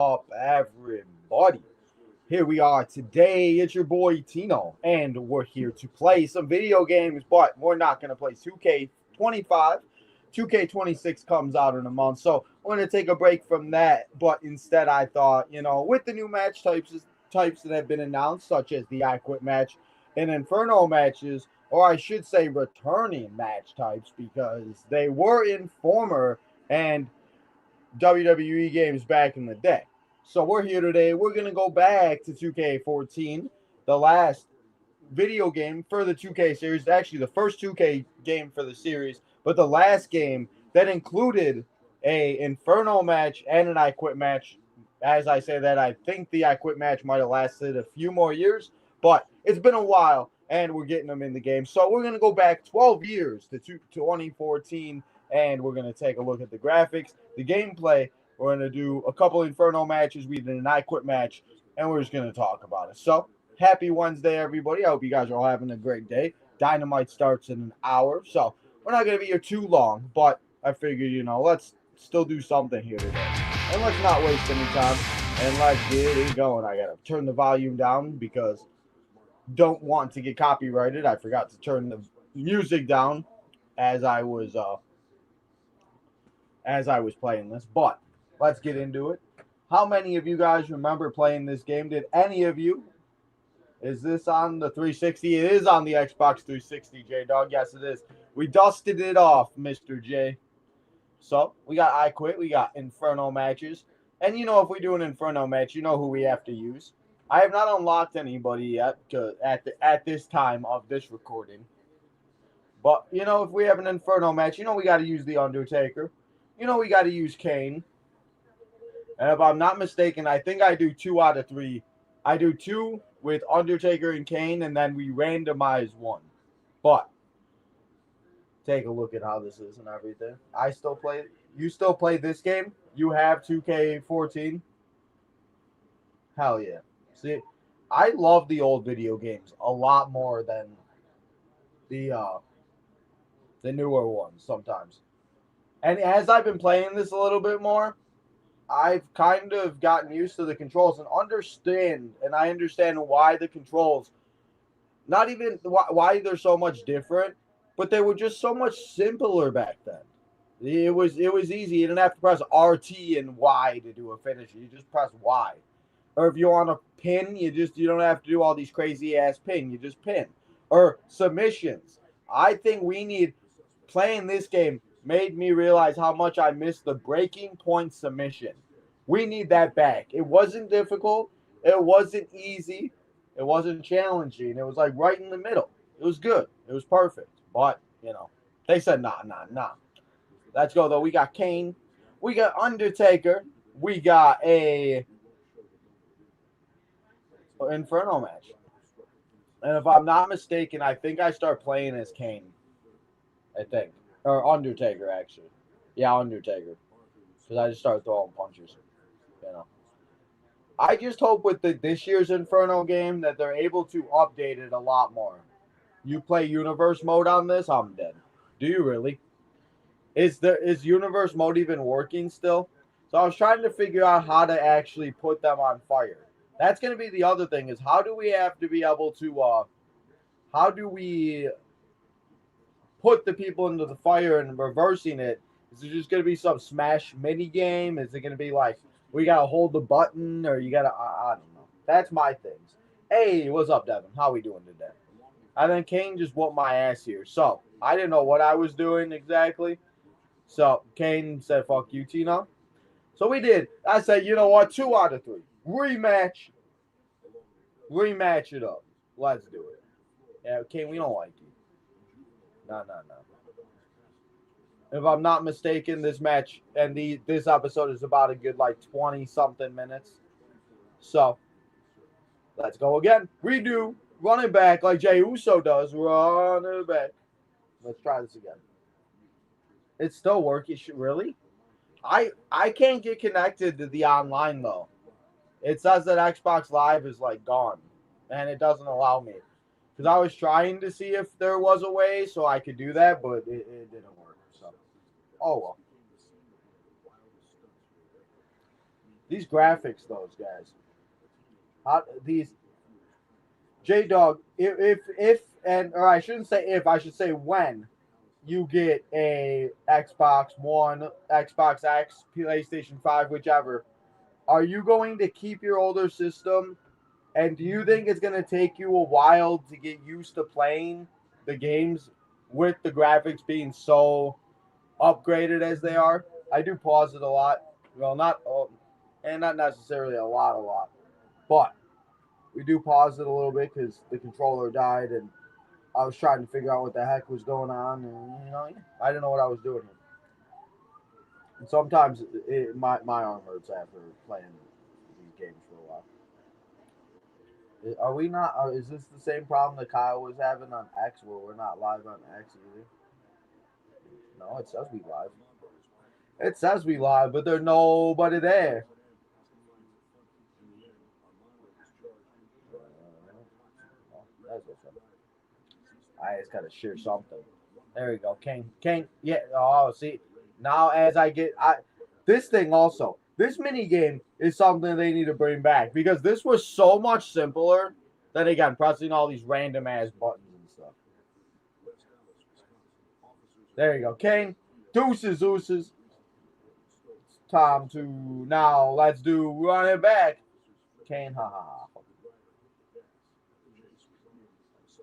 up, everybody? Here we are today. It's your boy Tino, and we're here to play some video games, but we're not going to play 2K25. 2K26 comes out in a month, so we're going to take a break from that. But instead, I thought, with the new match types that have been announced, such as the I Quit match and Inferno matches, or I should say returning match types, because they were in former and WWE games back in the day. So we're here today. We're going to go back to 2K14, the last video game for the 2K series. Actually, the first 2K game for the series, but the last game that included a Inferno match and an I Quit match. As I say that, I think the I Quit match might have lasted a few more years, but it's been a while, and we're getting them in the game. So we're going to go back 12 years to 2014, and we're going to take a look at the graphics, the gameplay. We're going to do a couple Inferno matches. We did an I Quit match, and we're just going to talk about it. So happy Wednesday, everybody. I hope you guys are all having a great day. Dynamite starts in an hour, so we're not going to be here too long, but I figured, let's still do something here today. And let's not waste any time, and let's get it going. I got to turn the volume down because don't want to get copyrighted. I forgot to turn the music down as I was playing this, but let's get into it. How many of you guys remember playing this game? Did any of you? Is this on the 360? It is on the Xbox 360, J-Dog. Yes, it is. We dusted it off, Mr. J. So, we got I Quit. We got Inferno matches. And if we do an Inferno match, you know who we have to use. I have not unlocked anybody yet at this time of this recording. But, if we have an Inferno match, we got to use The Undertaker. We got to use Kane. And if I'm not mistaken, I think I do 2 out of 3. I do 2 with Undertaker and Kane, and then we randomize 1. But take a look at how this is and everything. I still play it. You still play this game? You have 2K14? Hell yeah. See, I love the old video games a lot more than the newer ones sometimes. And as I've been playing this a little bit more, I've kind of gotten used to the controls and I understand why the controls, not even why they're so much different, but they were just so much simpler back then. It was easy. You didn't have to press RT and Y to do a finish. You just press Y. Or if you want to pin, you don't have to do all these crazy ass pin. You just pin. Or submissions. I think playing this game made me realize how much I missed the breaking point submission. We need that back. It wasn't difficult. It wasn't easy. It wasn't challenging. It was like right in the middle. It was good. It was perfect. But, they said nah. Let's go, though. We got Kane. We got Undertaker. We got a Inferno match. And if I'm not mistaken, I think I start playing as Kane. I think. Or Undertaker, actually. Yeah, Undertaker. Because I just started throwing punches. I just hope with this year's Inferno game that they're able to update it a lot more. You play Universe mode on this, I'm dead. Do you really? Is Universe mode even working still? So I was trying to figure out how to actually put them on fire. That's going to be the other thing, is how do we have to be able to, how do we put the people into the fire and reversing it? Is it just going to be some Smash mini game? Is it going to be like, we got to hold the button, or you got to, I don't know. That's my things. Hey, what's up, Devin? How we doing today? And then Kane just whooped my ass here. So, I didn't know what I was doing exactly. So, Kane said, fuck you, Tino. So, we did. I said, you know what? 2 out of 3. Rematch. Rematch it up. Let's do it. Yeah, Kane, we don't like you. No. If I'm not mistaken, this match and this episode is about a good 20-something minutes. So, let's go again. Redo. Run it back like Jey Uso does. Run it back. Let's try this again. It's still working. Really? I can't get connected to the online, though. It says that Xbox Live is gone. And it doesn't allow me. Because I was trying to see if there was a way so I could do that, but it didn't work. So, oh well. These graphics, those guys. These J Dog. If and or I shouldn't say if. I should say when you get a Xbox One, Xbox X, PlayStation 5, whichever. Are you going to keep your older system? And do you think it's going to take you a while to get used to playing the games with the graphics being so upgraded as they are? I do pause it a lot. Well, not necessarily a lot. But we do pause it a little bit because the controller died and I was trying to figure out what the heck was going on. And, I didn't know what I was doing. And sometimes my arm hurts after playing these games for a while. Are we not? Is this the same problem that Kyle was having on X, where we're not live on X either? No, it says we live. It says we live, but there's nobody there. That's what's up. I just gotta share something. There we go, King. Yeah. Oh, see, now as I get, this thing also. This mini game is something they need to bring back because this was so much simpler than again pressing all these random ass buttons and stuff. There you go, King. Deuces. It's time to now. Let's do run it back. Kane, ha.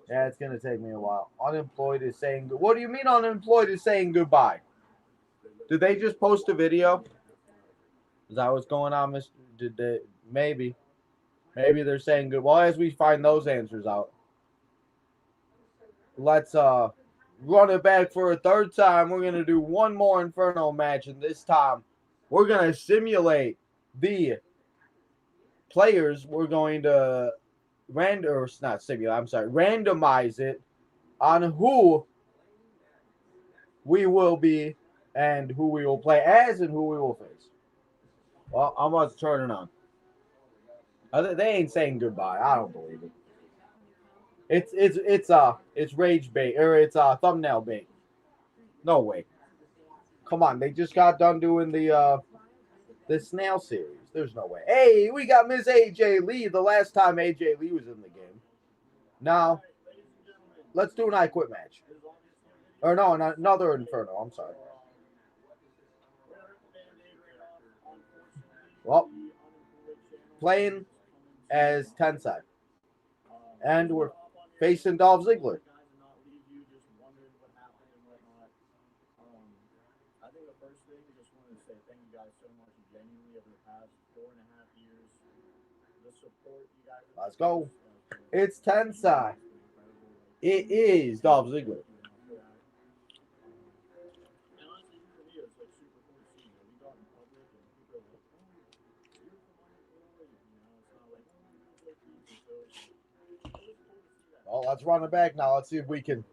Yeah, it's gonna take me a while. Unemployed is saying good. What do you mean unemployed is saying goodbye? Did they just post a video? Is that what's going on, Mr.? Did they? Maybe they're saying good. Well, as we find those answers out, let's run it back for a third time. We're gonna do one more Inferno match, and this time we're gonna simulate the players. We're going to randomize it on who we will be and who we will play as and who we will face. Well, I'm about to turn it on. They ain't saying goodbye. I don't believe it. It's rage bait or it's thumbnail bait. No way. Come on, they just got done doing the snail series. There's no way. Hey, we got Miss AJ Lee. The last time AJ Lee was in the game. Now, let's do an I Quit match. Or no, another Inferno. I'm sorry. Well, playing as Tensai. And we're facing Dolph Ziggler. I think the first thing, I just wanted to say thank you guys so much genuinely over the past 4.5 years. The support you guys have. Let's go. It's Tensai. It is Dolph Ziggler. Well, let's run it back now. Let's see if we can.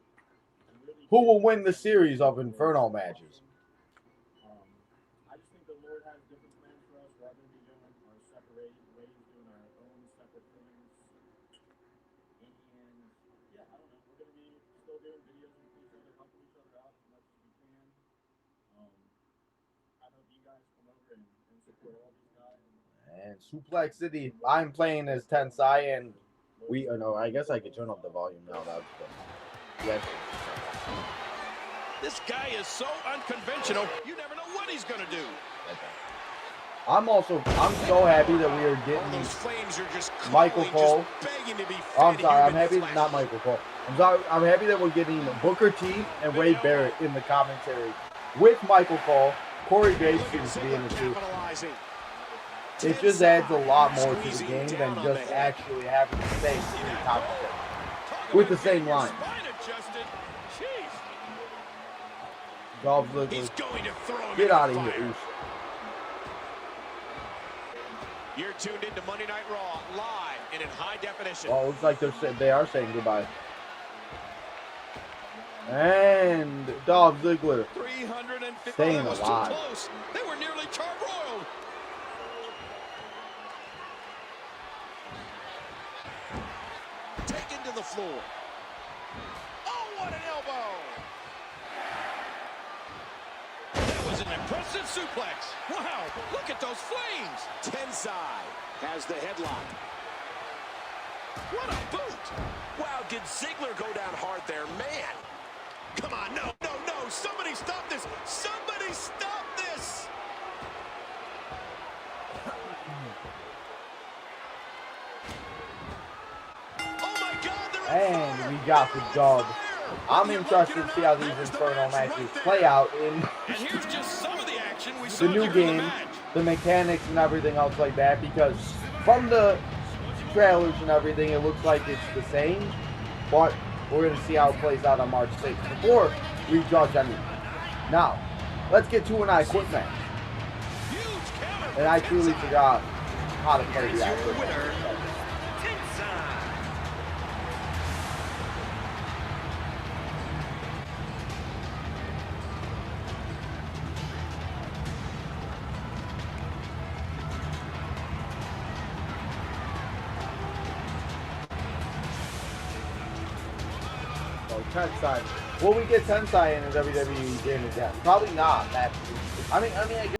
Who will win the series of Inferno matches? I just think the Lord has different plans for us rather than doing our separated ways, doing our own separate things. And yeah, I don't know. We're going to be still doing videos with each other, helping each other out as much as we can. I hope you guys come over and support all these guys. And Suplex City. I'm playing as Tensai and. I guess I could turn up the volume now. That's good. Yes. This guy is so unconventional. You never know what he's going to do. Okay. I'm so happy that we are getting those flames are just Michael Cole. I'm sorry. I'm happy. Not Michael Cole. I'm happy that we're getting Booker T and Wade Barrett in the commentary with Michael Cole. Corey Graves seems to be in the too. It just adds a lot more to the game than just actually having the same commentary with the same line. Dolph Ziggler, get out of here, Oos. You're tuned into Monday Night Raw live and in high definition. Well, it looks like they are saying goodbye. And Dolph Ziggler staying alive. They were nearly charbroiled. Taken to the floor. Oh, what an elbow! That was an Impressive suplex. Wow, look at those flames. Tensai has the headlock. What a boot. Wow, did Ziggler go down hard there? Man. Come on, no. Somebody stop this. Somebody stop this. Oh, my God. And we got the dub. I'm interested to see how these Inferno matches play out in the new game, the mechanics and everything else like that, because from the trailers and everything, it looks like it's the same, but we're going to see how it plays out on March 6th before we judge anything. Now, let's get to an I Quit match. And I truly forgot how to play the I Quit match. Tensai. Will we get Tensai in a WWE game again? Probably not. I mean, I guess.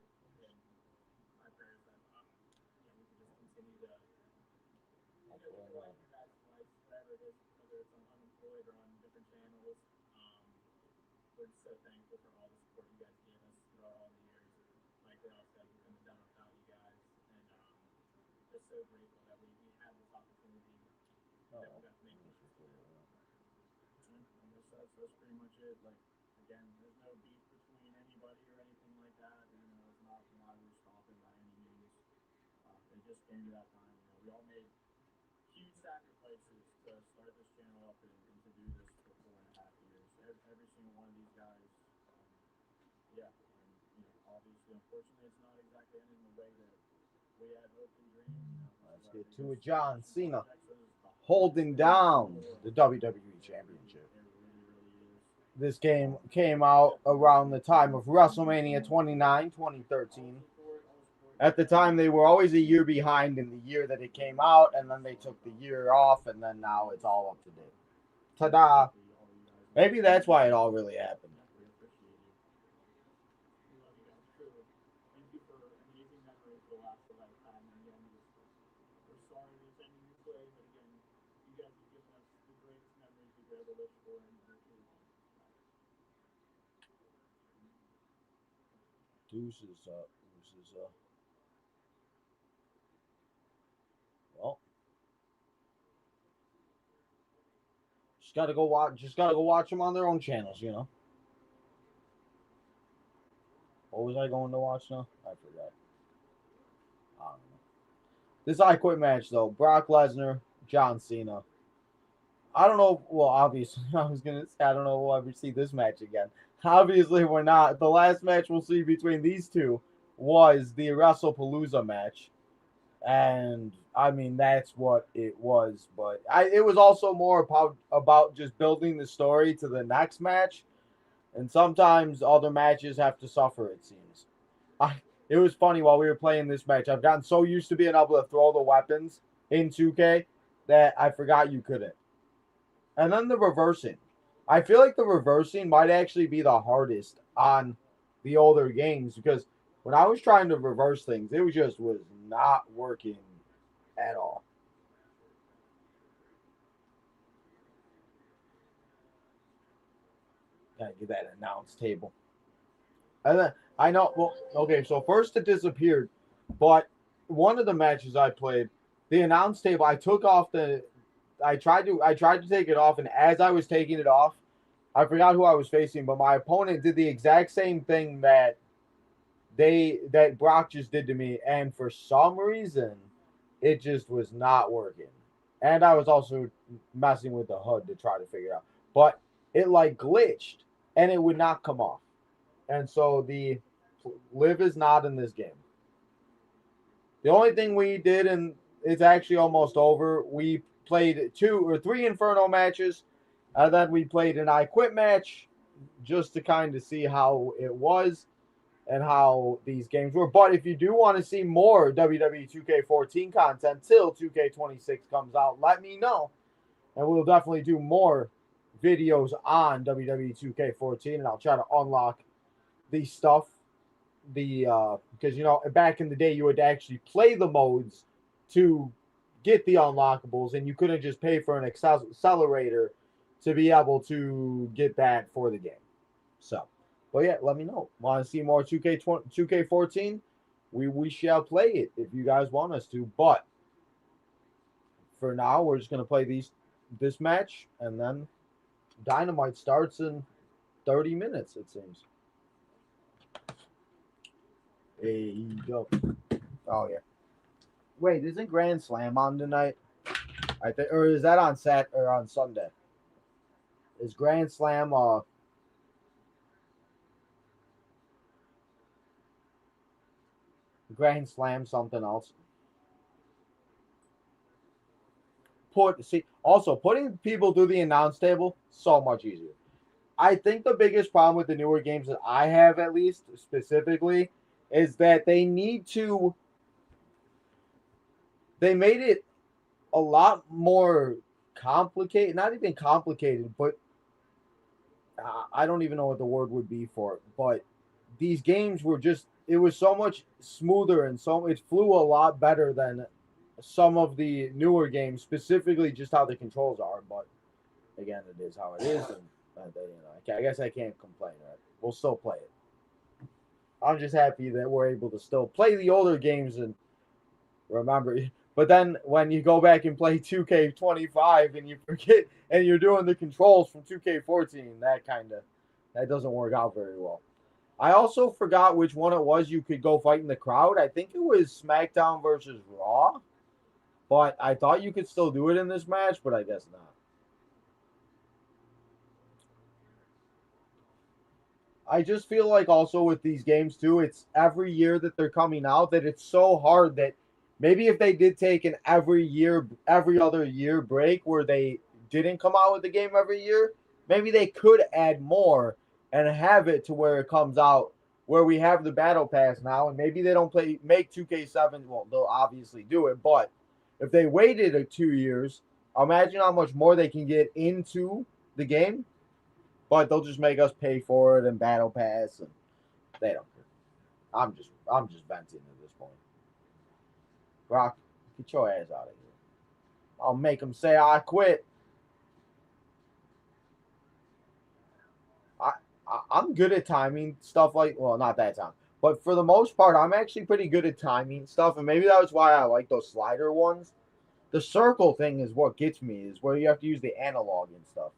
That's pretty much it. Like, again, there's no beef between anybody or anything like that. You know, it's not who's stopping by any means. It just came to that time. You know, we all made huge sacrifices to start this channel up and to do this for 4.5 years. Every single one of these guys, yeah. And, you know, obviously, unfortunately, it's not exactly ending the way that we had hoped and dreamed. You know, let's get to it. John Cena holding down the WWE Championship. This game came out around the time of WrestleMania 29, 2013. At the time, they were always a year behind in the year that it came out, and then they took the year off, and then now it's all up to date. Ta-da! Maybe that's why it all really happened. Deuces up. Well, just gotta go watch them on their own channels, you know. What was I going to watch now? I forgot. I don't know. This I Quit match though, Brock Lesnar, John Cena. I don't know. Well, obviously, I was gonna say I don't know if we'll ever see this match again. Obviously, we're not. The last match we'll see between these two was the WrestlePalooza match. And, I mean, that's what it was. But it was also more about just building the story to the next match. And sometimes other matches have to suffer, it seems. It was funny while we were playing this match. I've gotten so used to being able to throw the weapons in 2K that I forgot you couldn't. And then the reversing. I feel like the reversing might actually be the hardest on the older games because when I was trying to reverse things, it was not working at all. Gotta get that announce table. And then I know. Well, okay. So first it disappeared, but one of the matches I played, the announce table, I took off the. I tried to take it off, and as I was taking it off, I forgot who I was facing, but my opponent did the exact same thing that Brock just did to me, and for some reason, it just was not working. And I was also messing with the HUD to try to figure it out, but it like glitched, and it would not come off. And so the live is not in this game. The only thing we did, and it's actually almost over, we played 2 or 3 Inferno matches, and then we played an I Quit match just to kind of see how it was and how these games were. But if you do want to see more WWE2K14 content till 2K26 comes out, let me know. And we'll definitely do more videos on WWE2K14, and I'll try to unlock the stuff because back in the day you would actually play the modes to get the unlockables, and you couldn't just pay for an accelerator to be able to get that for the game. So, but yeah, let me know. Want to see more 2K14? We shall play it if you guys want us to. But for now, we're just gonna play this match, and then Dynamite starts in 30 minutes. It seems. There you go. Oh yeah. Wait, isn't Grand Slam on tonight? I think, or is that on on Sunday? Is Grand Slam something else? Also putting people through the announce table so much easier. I think the biggest problem with the newer games that I have, at least specifically, is that they made it a lot more complicated. Not even complicated, but I don't even know what the word would be for it. But these games were it was so much smoother, and it flew a lot better than some of the newer games, specifically just how the controls are. But again, it is how it is, and I guess I can't complain. Right? We'll still play it. I'm just happy that we're able to still play the older games and remember. But then when you go back and play 2K25 and you forget and you're doing the controls from 2K14, that doesn't work out very well. I also forgot which one it was you could go fight in the crowd. I think it was SmackDown versus Raw. But I thought you could still do it in this match, but I guess not. I just feel like also with these games too, it's every year that they're coming out that it's so hard that maybe if they did take an every other year break where they didn't come out with the game every year, maybe they could add more and have it to where it comes out where we have the battle pass now, and maybe they don't make 2K7. Well, they'll obviously do it, but if they waited 2 years, imagine how much more they can get into the game. But they'll just make us pay for it and battle pass, and they don't care. I'm just venting at this point. Brock, get your ass out of here. I'll make them say I quit. I'm good at timing stuff not that time. But for the most part, I'm actually pretty good at timing stuff, and maybe that was why I like those slider ones. The circle thing is what gets me, is where you have to use the analog and stuff.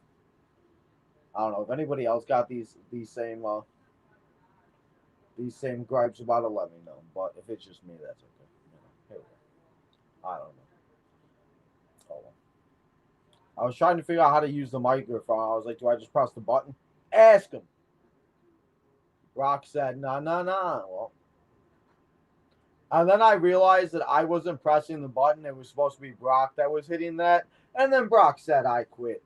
I don't know if anybody else got these same gripes about it. Let me know. But if it's just me, that's okay. Here we go. I don't know. Hold on. I was trying to figure out how to use the microphone. I was like, do I just press the button? Ask him. Brock said, no. Well, and then I realized that I wasn't pressing the button. It was supposed to be Brock that was hitting that. And then Brock said, I quit.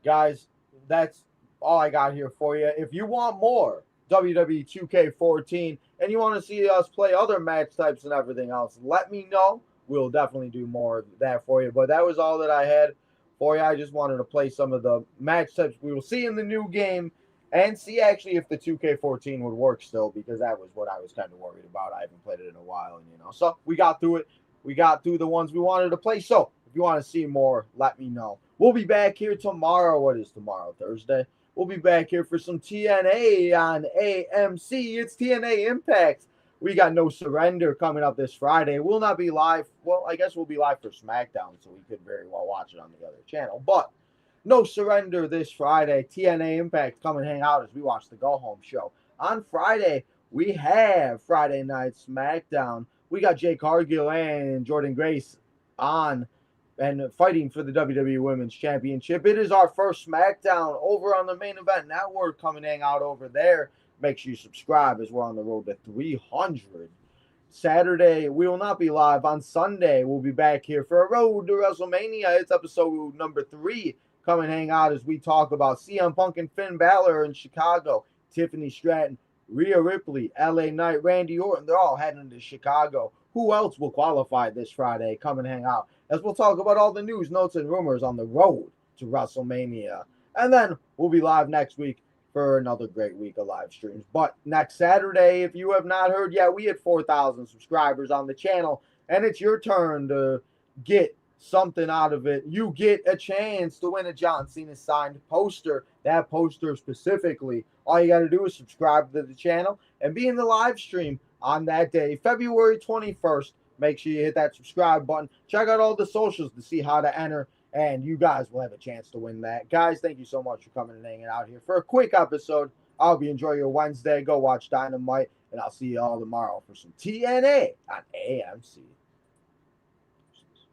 Guys, that's all I got here for you. If you want more WWE2K14 and you want to see us play other match types and everything else, let me know. We'll definitely do more of that for you. But that was all that I had for you. I just wanted to play some of the match types we will see in the new game and see actually if the 2K14 would work still, because that was what I was kind of worried about. I haven't played it in a while, so we got through it. We got through the ones we wanted to play. So if you want to see more, let me know. We'll be back here tomorrow. What is tomorrow? Thursday. We'll be back here for some TNA on AMC. It's TNA Impact. We got No Surrender coming up this Friday. We'll not be live. Well, I guess we'll be live for SmackDown, so we could very well watch it on the other channel. But No Surrender this Friday. TNA Impact, come and hang out as we watch the Go Home show. On Friday, we have Friday Night SmackDown. We got Jay Cargill and Jordan Grace on and fighting for the WWE Women's Championship. It is our first SmackDown over on the Main Event Network. Come and hang out over there. Make sure you subscribe as we're on the road to 300. Saturday, we will not be live. On Sunday, we'll be back here for a Road to WrestleMania. It's episode number 3. Come and hang out as we talk about CM Punk and Finn Balor in Chicago, Tiffany Stratton, Rhea Ripley, LA Knight, Randy Orton. They're all heading to Chicago. Who else will qualify this Friday? Come and hang out as we'll talk about all the news, notes, and rumors on the road to WrestleMania. And then we'll be live next week for another great week of live streams. But next Saturday, if you have not heard yet, we hit 4,000 subscribers on the channel, and it's your turn to get something out of it. You get a chance to win a John Cena signed poster. That poster specifically, all you got to do is subscribe to the channel and be in the live stream on that day, February 21st. Make sure you hit that subscribe button. Check out all the socials to see how to enter, and you guys will have a chance to win that. Guys, thank you so much for coming and hanging out here for a quick episode. I hope you enjoy your Wednesday. Go watch Dynamite, and I'll see you all tomorrow for some TNA on AMC.